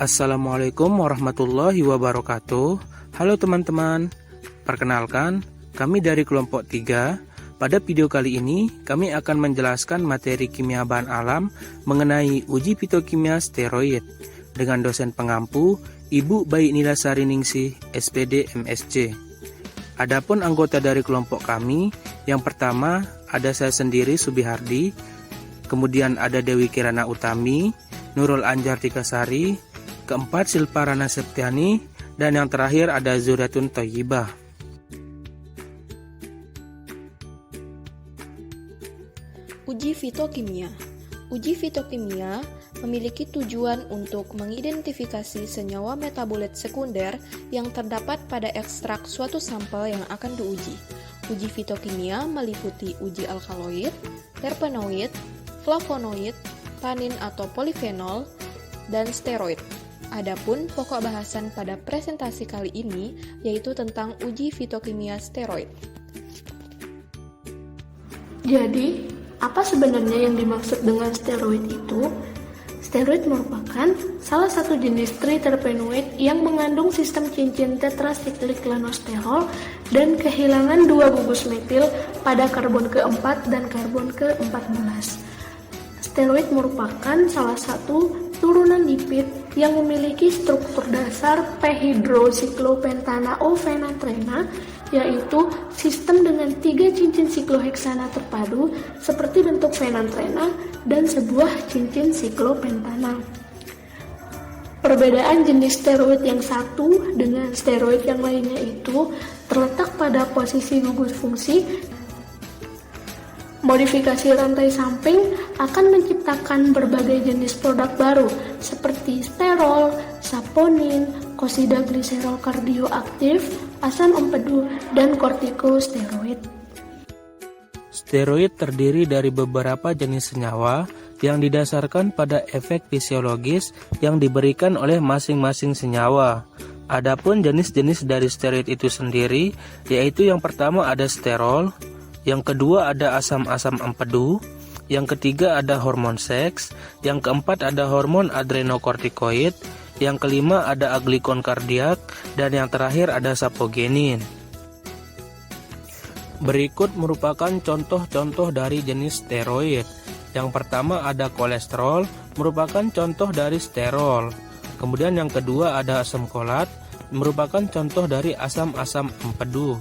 Assalamualaikum warahmatullahi wabarakatuh. Halo teman-teman, perkenalkan kami dari kelompok 3. Pada video kali ini kami akan menjelaskan materi kimia bahan alam mengenai uji fitokimia steroid dengan dosen pengampu Ibu Baik Nila Sariningsih, SPD MSc. Adapun anggota dari kelompok kami, yang pertama ada saya sendiri Subihardi, kemudian ada Dewi Kirana Utami, Nurul Anjar Tikasari, keempat Silpa Rana Septiani, dan yang terakhir ada Zuriatun Thayyibah. Uji fitokimia. Uji fitokimia memiliki tujuan untuk mengidentifikasi senyawa metabolit sekunder yang terdapat pada ekstrak suatu sampel yang akan diuji. Uji fitokimia meliputi uji alkaloid, terpenoid, flavonoid, tanin atau polifenol, dan steroid. Adapun pokok bahasan pada presentasi kali ini yaitu tentang uji fitokimia steroid. Jadi, apa sebenarnya yang dimaksud dengan steroid itu? Steroid merupakan salah satu jenis triterpenoid yang mengandung sistem cincin tetrasiklik lanosterol dan kehilangan dua gugus metil pada karbon ke-4 dan karbon ke-14. Steroid merupakan salah satu turunan lipid yang memiliki struktur dasar p-hidrosiklopentanao-fenantrena, yaitu sistem dengan 3 cincin sikloheksana terpadu seperti bentuk fenantrena dan sebuah cincin siklopentana. Perbedaan jenis steroid yang satu dengan steroid yang lainnya itu terletak pada posisi gugus fungsi. Modifikasi rantai samping akan menciptakan berbagai jenis produk baru seperti sterol, saponin, kosidagliserol kardioaktif, asam empedu, dan kortikosteroid. Steroid terdiri dari beberapa jenis senyawa yang didasarkan pada efek fisiologis yang diberikan oleh masing-masing senyawa. Adapun jenis-jenis dari steroid itu sendiri, yaitu yang pertama ada sterol, yang kedua ada asam-asam empedu, yang ketiga ada hormon seks, yang keempat ada hormon adrenokortikoid, yang kelima ada aglikon kardiak, dan yang terakhir ada sapogenin. Berikut merupakan contoh-contoh dari jenis steroid. Yang pertama ada kolesterol, merupakan contoh dari sterol. Kemudian yang kedua ada asam folat, merupakan contoh dari asam-asam empedu.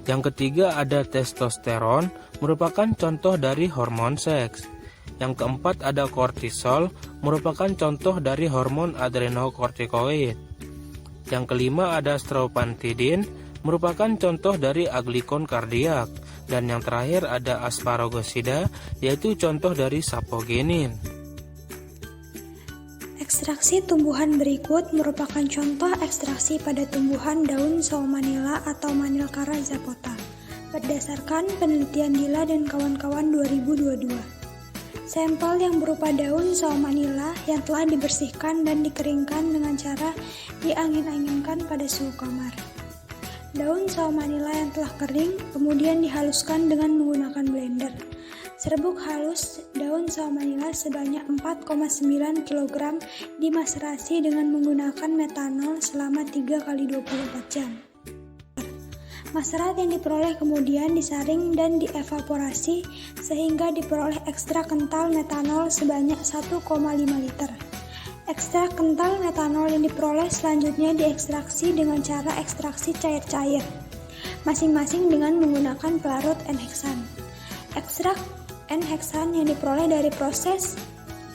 Yang ketiga ada testosteron, merupakan contoh dari hormon seks. Yang keempat ada kortisol, merupakan contoh dari hormon adrenokortikoid. Yang kelima ada strophantidin, merupakan contoh dari aglikon kardiak. Dan yang terakhir ada asparagosida, yaitu contoh dari sapogenin. Ekstraksi tumbuhan berikut merupakan contoh ekstraksi pada tumbuhan daun sawo manila atau Manilkara zapota berdasarkan penelitian Dila dan kawan-kawan 2022. Sampel yang berupa daun sawo manila yang telah dibersihkan dan dikeringkan dengan cara diangin-anginkan pada suhu kamar. Daun sawo manila yang telah kering kemudian dihaluskan dengan menggunakan blender. Serbuk halus daun sawo manila sebanyak 4,9 kg dimaserasi dengan menggunakan metanol selama 3 x 24 jam. Maserat yang diperoleh kemudian disaring dan dievaporasi sehingga diperoleh ekstrak kental metanol sebanyak 1,5 liter. Ekstrak kental metanol yang diperoleh selanjutnya diekstraksi dengan cara ekstraksi cair-cair, masing-masing dengan menggunakan pelarut N-heksan. Ekstrak N-heksan yang diperoleh dari proses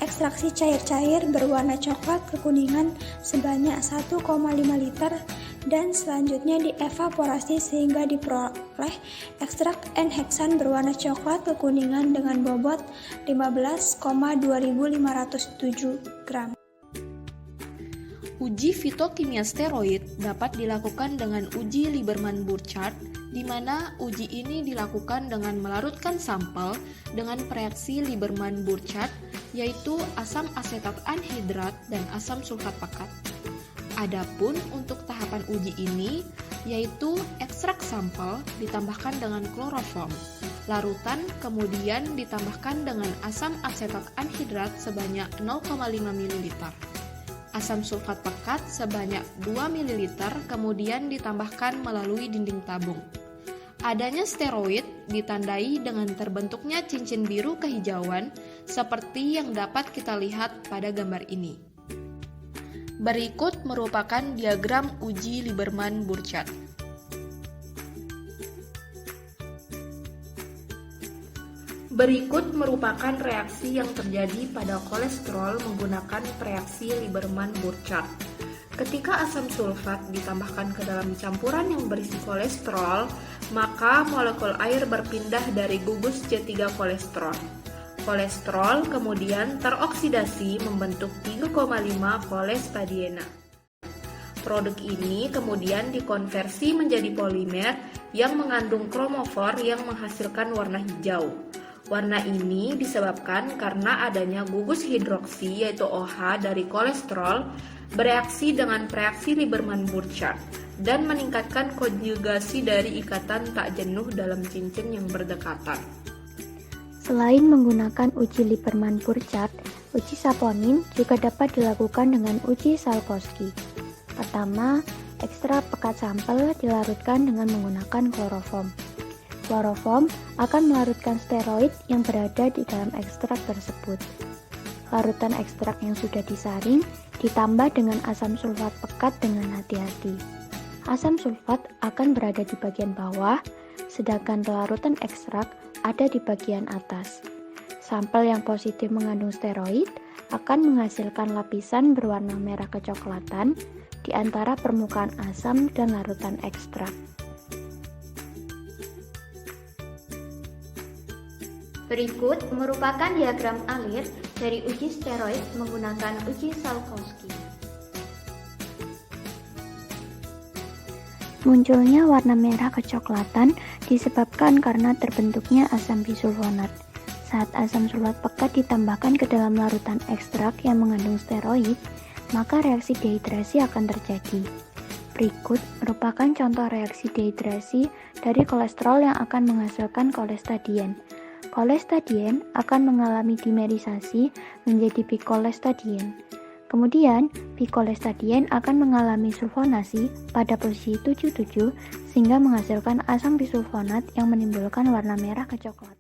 ekstraksi cair-cair berwarna coklat kekuningan sebanyak 1,5 liter dan selanjutnya dievaporasi sehingga diperoleh ekstrak N-heksan berwarna coklat kekuningan dengan bobot 15,2507 gram. Uji fitokimia steroid dapat dilakukan dengan uji Lieberman-Burchard, di mana uji ini dilakukan dengan melarutkan sampel dengan reaksi Lieberman-Burchard, yaitu asam asetat anhidrat dan asam sulfat pekat. Adapun untuk tahapan uji ini, yaitu ekstrak sampel ditambahkan dengan kloroform, larutan kemudian ditambahkan dengan asam asetat anhidrat sebanyak 0,5 ml. Asam sulfat pekat sebanyak 2 ml kemudian ditambahkan melalui dinding tabung. Adanya steroid ditandai dengan terbentuknya cincin biru kehijauan seperti yang dapat kita lihat pada gambar ini. Berikut merupakan diagram uji Lieberman-Burchard. Berikut merupakan reaksi yang terjadi pada kolesterol menggunakan reaksi Lieberman-Burchard. Ketika asam sulfat ditambahkan ke dalam campuran yang berisi kolesterol, maka molekul air berpindah dari gugus C3 kolesterol. Kolesterol kemudian teroksidasi membentuk 3,5 kolestadiena. Produk ini kemudian dikonversi menjadi polimer yang mengandung kromofor yang menghasilkan warna hijau. Warna ini disebabkan karena adanya gugus hidroksi yaitu OH dari kolesterol bereaksi dengan reaksi Lieberman-Burchard dan meningkatkan konjugasi dari ikatan tak jenuh dalam cincin yang berdekatan. Selain menggunakan uji Lieberman-Burchard, uji saponin juga dapat dilakukan dengan uji Salkowski. Pertama, ekstrak pekat sampel dilarutkan dengan menggunakan kloroform. Kloroform akan melarutkan steroid yang berada di dalam ekstrak tersebut. Larutan ekstrak yang sudah disaring ditambah dengan asam sulfat pekat dengan hati-hati. Asam sulfat akan berada di bagian bawah, sedangkan larutan ekstrak ada di bagian atas. Sampel yang positif mengandung steroid akan menghasilkan lapisan berwarna merah kecoklatan di antara permukaan asam dan larutan ekstrak. Berikut merupakan diagram alir dari uji steroid menggunakan uji Salkowski. Munculnya warna merah kecoklatan disebabkan karena terbentuknya asam bisulfonat. Saat asam sulfat pekat ditambahkan ke dalam larutan ekstrak yang mengandung steroid, maka reaksi dehidrasi akan terjadi. Berikut merupakan contoh reaksi dehidrasi dari kolesterol yang akan menghasilkan kolestadien. Kolestadien akan mengalami dimerisasi menjadi bikolestadien. Kemudian, bikolestadien akan mengalami sulfonasi pada posisi 77 sehingga menghasilkan asam bisulfonat yang menimbulkan warna merah kecoklatan.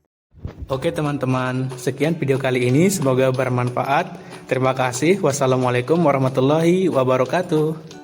Oke teman-teman, sekian video kali ini, semoga bermanfaat. Terima kasih. Wassalamualaikum warahmatullahi wabarakatuh.